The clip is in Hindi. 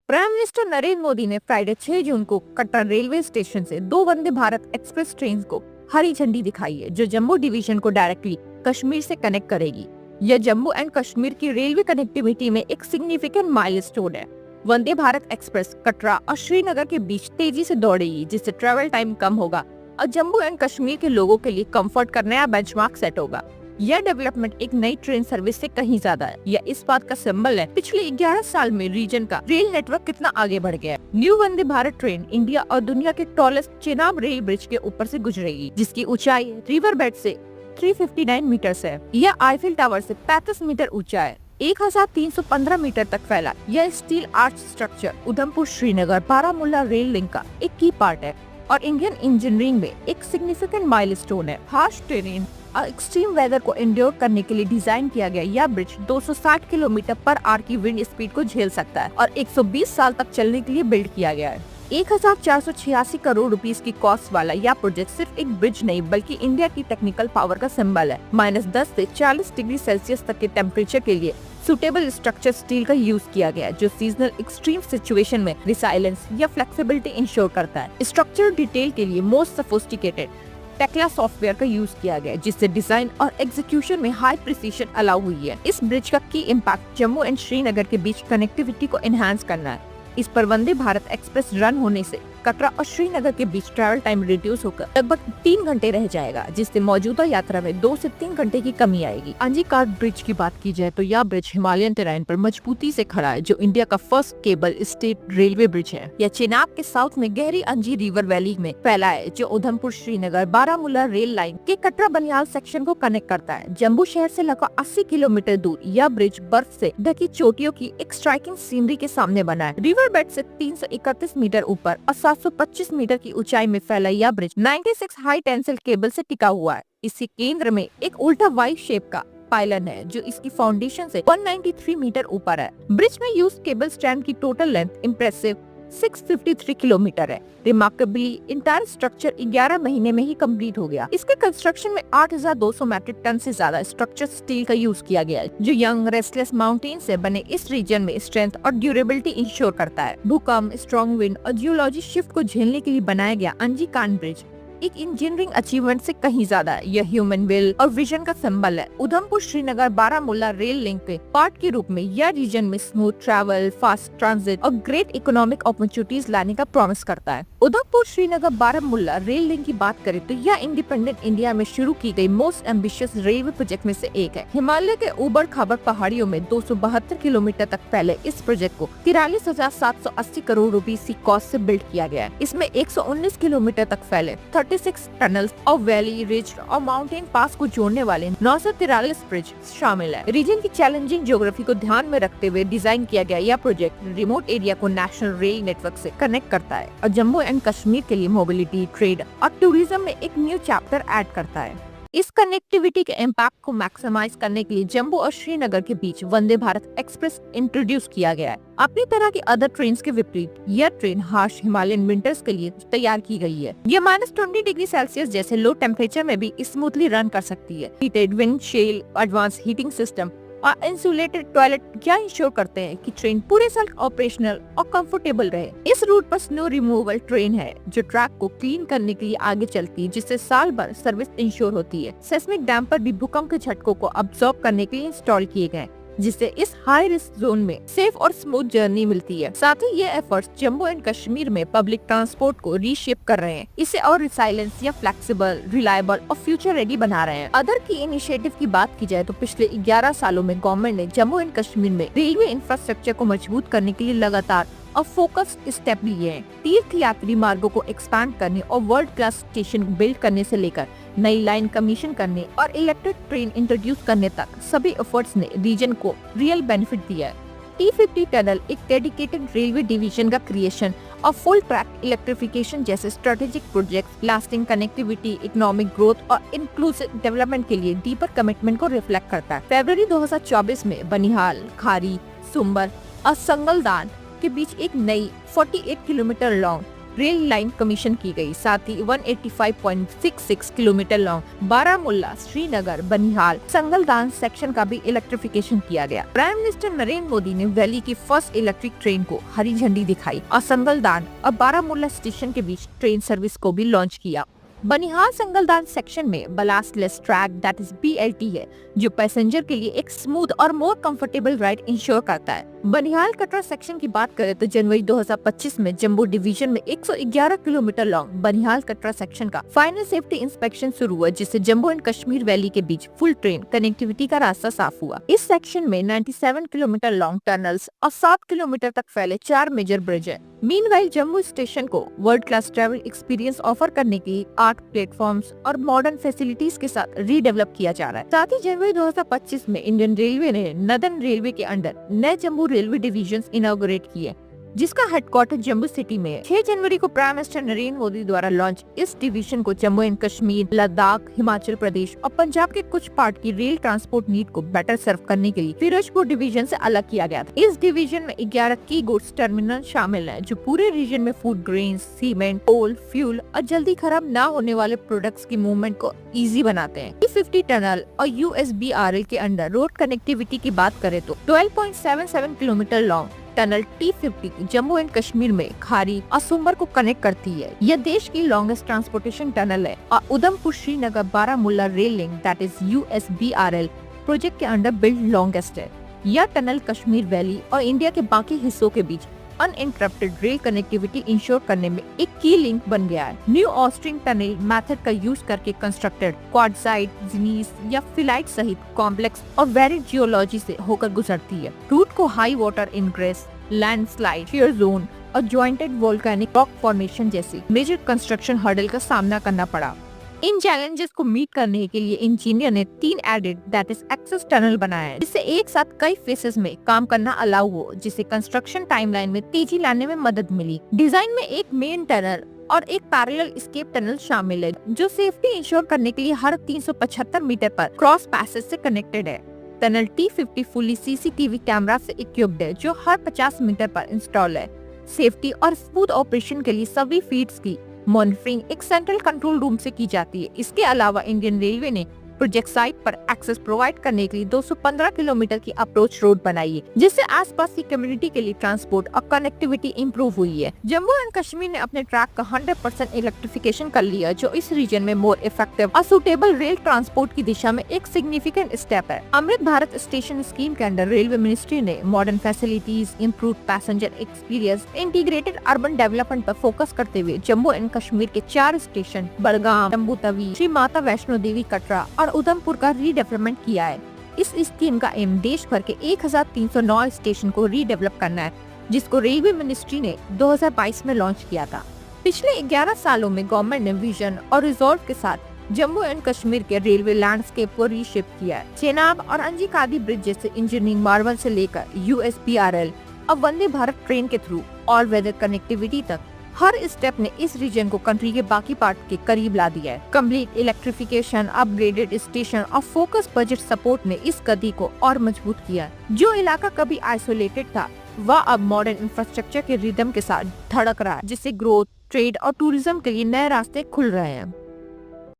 प्राइम मिनिस्टर नरेंद्र मोदी ने फ्राइडे 6 जून को कटरा रेलवे स्टेशन से 2 वंदे भारत एक्सप्रेस ट्रेन को हरी झंडी दिखाई है, जो जम्मू डिवीजन को डायरेक्टली कश्मीर से कनेक्ट करेगी। यह जम्मू एंड कश्मीर की रेलवे कनेक्टिविटी में एक सिग्निफिकेंट माइलस्टोन है। वंदे भारत एक्सप्रेस कटरा और श्रीनगर के बीच तेजी से दौड़ेगी, जिससे ट्रेवल टाइम कम होगा और जम्मू एंड कश्मीर के लोगों के लिए कंफर्ट का नया बेंचमार्क सेट होगा। यह डेवलपमेंट एक नई ट्रेन सर्विस से कहीं ज्यादा है। यह इस बात का सिंबल है पिछले 11 साल में रीजन का रेल नेटवर्क कितना आगे बढ़ गया है। New Vande Bharat train India और दुनिया के टॉलेस्ट चेनाब रेल ब्रिज के ऊपर से गुजरेगी, जिसकी ऊंचाई रिवर बेड से 359 मीटर है। यह आईफिल टावर से 35 मीटर ऊंचा है, 1315 मीटर तक फैला। यह steel arch structure Udhampur Srinagar Baramulla rail link का एक की पार्ट है और इंडियन इंजीनियरिंग में एक सिग्निफिकेंट माइलस्टोन है। हार्श टेरेन और एक्सट्रीम वेदर को एंड्योर करने के लिए डिजाइन किया गया यह ब्रिज 260 किलोमीटर पर आवर की विंड स्पीड को झेल सकता है और 120 साल तक चलने के लिए बिल्ड किया गया है। 1486 करोड़ रुपीस की कॉस्ट वाला यह प्रोजेक्ट सिर्फ एक ब्रिज नहीं बल्कि इंडिया की टेक्निकल पावर का सिंबल है। -10 से 40 डिग्री सेल्सियस तक के टेम्परेचर के लिए सुटेबल स्ट्रक्चर स्टील का यूज किया गया है, जो सीजनल एक्सट्रीम सिचुएशन में रिसाइलेंस या फ्लेक्सिबिलिटी इंश्योर करता है। स्ट्रक्चर डिटेल के लिए मोस्ट सोफिस्टिकेटेड टेक्ला सॉफ्टवेयर का यूज किया गया है, जिससे डिजाइन और एग्जीक्यूशन में हाई प्रिसीजन अलाउ हुई है। इस ब्रिज का की इम्पैक्ट जम्मू एंड श्रीनगर के बीच कनेक्टिविटी को एनहांस करना है। इस पर वंदे भारत एक्सप्रेस रन होने से कटरा और श्रीनगर के बीच ट्रैवल टाइम रिड्यूस होकर लगभग 3 घंटे रह जाएगा, जिससे मौजूदा यात्रा में 2 से 3 घंटे की कमी आएगी। अंजीकार ब्रिज की बात की जाए तो यह ब्रिज हिमालयन टेराइन पर मजबूती से खड़ा है, जो इंडिया का first cable stayed railway bridge है। यह चेनाब के साउथ में गहरी अंजी रिवर वैली में फैला है, जो उधमपुर श्रीनगर बारामूला रेल लाइन के कटरा बनियाल सेक्शन को कनेक्ट करता है। जम्मू शहर से लगभग 80 किलोमीटर दूर यह ब्रिज बर्फ से ढकी चोटियों की एक स्ट्राइकिंग सीनरी के सामने बना है। रिवर बेड से 331 मीटर ऊपर और 725 मीटर की ऊंचाई में फैला यह ब्रिज 96 हाई टेंसिल केबल से टिका हुआ है। इसके केंद्र में एक उल्टा वाई शेप का पाइलन है, जो इसकी फाउंडेशन से 193 मीटर ऊपर है। ब्रिज में यूज केबल स्टैंड की टोटल लेंथ इम्प्रेसिव 653 किलोमीटर है। रिमार्केबली इंटायर स्ट्रक्चर 11 महीने में ही कंप्लीट हो गया। इसके कंस्ट्रक्शन में 8200 मेट्रिक टन से ज्यादा स्ट्रक्चर स्टील का यूज किया गया है, जो यंग रेस्टलेस माउंटेन से बने इस रीजन में स्ट्रेंथ और ड्यूरेबिलिटी इंश्योर करता है। भूकंप, स्ट्रॉन्ग विंड और जियोलॉजी शिफ्ट को झेलने के लिए बनाया गया अंजीकान ब्रिज एक इंजीनियरिंग अचीवमेंट से कहीं ज्यादा है। यह ह्यूमन विल और विजन का सिंबल है। उधमपुर श्रीनगर बारामूला रेल लिंक के पार्ट के रूप में यह रीजन में स्मूथ ट्रैवल, फास्ट ट्रांजिट और ग्रेट इकोनॉमिक अपॉर्चुनिटीज लाने का प्रॉमिस करता है। उधमपुर श्रीनगर बारामूला रेल लिंक की बात करें तो यह इंडिपेंडेंट इंडिया में शुरू की गई मोस्ट एम्बिशियस रेलवे प्रोजेक्ट में से एक है। हिमालय के ऊबड़ खाबड़ पहाड़ियों में 272 किलोमीटर तक फैले इस प्रोजेक्ट को 43,780 करोड़ रुपीस की कॉस्ट से बिल्ड किया गया है। इसमें 119 किलोमीटर तक फैले 36 टनल्स और वैली, रिज और माउंटेन पास को जोड़ने वाले 943 ब्रिज शामिल है। रीजन की चैलेंजिंग ज्योग्राफी को ध्यान में रखते हुए डिजाइन किया गया यह प्रोजेक्ट रिमोट एरिया को नेशनल रेल नेटवर्क से कनेक्ट करता है और जम्मू एंड कश्मीर के लिए मोबिलिटी, ट्रेड और टूरिज्म में एक न्यू चैप्टर ऐड करता है। इस कनेक्टिविटी के इम्पैक्ट को मैक्सिमाइज करने के लिए जम्मू और श्रीनगर के बीच वंदे भारत एक्सप्रेस इंट्रोड्यूस किया गया है। अपनी तरह की अदर ट्रेन के विपरीत यह ट्रेन हार्श हिमालयन विंटर्स के लिए तैयार की गई है। यह -20 डिग्री सेल्सियस जैसे लो टेम्परेचर में भी स्मूथली रन कर सकती है। Heated wind shield, advance heating system और इंसुलेटेड टॉयलेट क्या इंश्योर करते हैं कि ट्रेन पूरे साल ऑपरेशनल और कंफर्टेबल रहे। इस रूट पर स्नो रिमूवल ट्रेन है, जो ट्रैक को क्लीन करने के लिए आगे चलती है, जिससे साल भर सर्विस इंश्योर होती है। सेस्मिक डैम्पर भी भूकंप के झटकों को अब्सॉर्ब करने के लिए इंस्टॉल किए गए, जिससे इस हाई रिस्क जोन में सेफ और स्मूथ जर्नी मिलती है। साथ ही ये एफर्ट्स जम्मू एंड कश्मीर में पब्लिक ट्रांसपोर्ट को रीशेप कर रहे हैं, इसे और रिसाइलेंस या फ्लेक्सिबल, रिलायबल और फ्यूचर रेडी बना रहे हैं। अदर की इनिशिएटिव की बात की जाए तो पिछले 11 सालों में गवर्नमेंट ने जम्मू एंड कश्मीर में रेलवे इंफ्रास्ट्रक्चर को मजबूत करने के लिए लगातार और फोकस स्टेप लिए हैं। तीर्थ यात्री मार्गों को एक्सपैंड करने और वर्ल्ड क्लास स्टेशन बिल्ड करने से लेकर नई लाइन कमीशन करने और इलेक्ट्रिक ट्रेन इंट्रोड्यूस करने तक सभी एफर्ट्स ने रीजन को रियल बेनिफिट दिया है। T50 टनल एक डेडिकेटेड रेलवे डिवीजन का क्रिएशन और फुल ट्रैक इलेक्ट्रिफिकेशन जैसे strategic projects lasting connectivity, economic growth और इंक्लूसिव डेवलपमेंट के लिए डीपर कमिटमेंट को रिफ्लेक्ट करता है। फरवरी 2024 में बनिहाल, खारी, सुंबर और संगलदान के बीच एक नई 48 kilometre long rail line commission की गई। साथ ही 185.66 kilometre long Baramulla Srinagar Banihal Sangaldan section का भी इलेक्ट्रिफिकेशन किया गया। प्राइम मिनिस्टर नरेंद्र मोदी ने वैली की फर्स्ट इलेक्ट्रिक ट्रेन को हरी झंडी दिखाई और संगलदान और बारामुल्ला स्टेशन के बीच ट्रेन सर्विस को भी लॉन्च किया। बनिहाल संगलदान सेक्शन में बलास्टलेस ट्रैक दैट इज BLT है, जो पैसेंजर के लिए एक स्मूथ और मोर कंफर्टेबल राइड इंश्योर करता है। बनिहाल कटरा सेक्शन की बात करें तो जनवरी 2025 में जम्मू डिवीजन में 111 kilometre long Banihal Katra section का फाइनल सेफ्टी इंस्पेक्शन शुरू हुआ, जिससे जम्मू एंड कश्मीर वैली के बीच फुल ट्रेन कनेक्टिविटी का रास्ता साफ हुआ। इस सेक्शन में 97 किलोमीटर लॉन्ग टनल्स और 7 किलोमीटर तक फैले 4 मेजर ब्रिज है। मीनवाइल जम्मू स्टेशन को world class travel experience offer करने के लिए 8 प्लेटफॉर्म्स और मॉडर्न फैसिलिटीज के साथ रीडेवलप किया जा रहा है। साथ ही जनवरी 2025 में इंडियन रेलवे ने नदन रेलवे के अंडर नए जम्मू रेलवे डिवीजन इनॉग्रेट किए, जिसका हेडक्वार्टर जम्मू सिटी में है। 6 जनवरी को प्राइम मिनिस्टर नरेंद्र मोदी द्वारा लॉन्च इस डिवीजन को जम्मू एंड कश्मीर, लद्दाख, हिमाचल प्रदेश और पंजाब के कुछ पार्ट की रेल ट्रांसपोर्ट नीड को बेटर सर्व करने के लिए फिरोजपुर डिवीजन से अलग किया गया था। इस डिवीजन में 11 की गुड्स टर्मिनल शामिल हैं, जो पूरे रीजन में फूड ग्रेन्स, सीमेंट, कोल, फ्यूल और जल्दी खराब न होने वाले प्रोडक्ट्स की मूवमेंट को इजी बनाते हैं। T50 टनल और USBRL के अंडर रोड कनेक्टिविटी की बात करें तो 12.77 kilometre long tunnel T50 Jammu and Kashmir में खारी और सुंबर को कनेक्ट करती है। यह देश की लॉन्गेस्ट ट्रांसपोर्टेशन टनल है और Udhampur Srinagar Baramulla rail link that is USBRL project के अंडर बिल्ड लॉन्गेस्ट है। यह टनल कश्मीर वैली और इंडिया के बाकी हिस्सों के बीच अनइंटरप्टेड रेल कनेक्टिविटी इंश्योर करने में एक की लिंक बन गया है। न्यू ऑस्ट्रिंग टनल मेथड का यूज करके कंस्ट्रक्टेड क्वार्टजाइट, जिनीस या फिलाइट सहित कॉम्प्लेक्स और वेरिड जियोलॉजी से होकर गुजरती है। रूट को high water ingress, landslide, shear zone और जॉइंटेड वोल्केनिक रॉक फॉर्मेशन जैसी मेजर कंस्ट्रक्शन हर्डल का सामना करना पड़ा। इन चैलेंजेस को मीट करने के लिए इंजीनियर ने 3 adit that is access tunnel बनाया है, जिससे एक साथ कई फेसेस में काम करना अलाउ हो, जिससे कंस्ट्रक्शन टाइमलाइन में तेजी लाने में मदद मिली। डिजाइन में एक मेन टनल और एक पैरेलल एस्केप टनल शामिल है, जो सेफ्टी इंश्योर करने के लिए हर 375 मीटर पर क्रॉस पैसेज से कनेक्टेड है। Tunnel T50 fully CCTV camera से इक्विप्ड है, जो हर 50 मीटर पर इंस्टॉल है। सेफ्टी और स्मूथ ऑपरेशन के लिए सभी फीड्स की मॉनिटरिंग एक सेंट्रल कंट्रोल रूम से की जाती है। इसके अलावा इंडियन रेलवे ने प्रोजेक्ट साइट पर एक्सेस प्रोवाइड करने के लिए 215 किलोमीटर की अप्रोच रोड बनाई है, जिससे आसपास की कम्युनिटी के लिए ट्रांसपोर्ट और कनेक्टिविटी इंप्रूव हुई है। जम्मू एंड कश्मीर ने अपने ट्रैक का 100% इलेक्ट्रिफिकेशन कर लिया, जो इस रीजन में मोर इफेक्टिव और सुटेबल रेल ट्रांसपोर्ट की दिशा में एक सिग्निफिकेंट स्टेप है। अमृत भारत स्टेशन स्कीम के अंडर रेलवे मिनिस्ट्री ने modern facilities, improve passenger experience, integrated urban development पर फोकस करते हुए जम्मू एंड कश्मीर के 4 स्टेशन बड़गाम, जम्मू तवी, श्री माता वैष्णो देवी कटरा और उधमपुर का रीडेवलपमेंट किया है। इस स्कीम का एम देश भर के 1309 स्टेशन को रीडेवलप करना है, जिसको रेलवे मिनिस्ट्री ने 2022 में लॉन्च किया था। पिछले 11 सालों में गवर्नमेंट ने विजन और रिजॉल्व के साथ जम्मू एंड कश्मीर के रेलवे लैंडस्केप को रीशेप किया है। चेनाब और अंजीकादी ब्रिज जैसे इंजीनियरिंग मार्वल से लेकर USBRL और वंदे भारत ट्रेन के थ्रू ऑल वेदर कनेक्टिविटी तक हर स्टेप ने इस रीजन को कंट्री के बाकी पार्ट के करीब ला दिया है। कंप्लीट इलेक्ट्रिफिकेशन, अपग्रेडेड स्टेशन और फोकस बजट सपोर्ट ने इस गति को और मजबूत किया। जो इलाका कभी आइसोलेटेड था, वह अब मॉडर्न इंफ्रास्ट्रक्चर के रिदम के साथ धड़क रहा है, जिससे ग्रोथ, ट्रेड और टूरिज्म के लिए नए रास्ते खुल रहे हैं।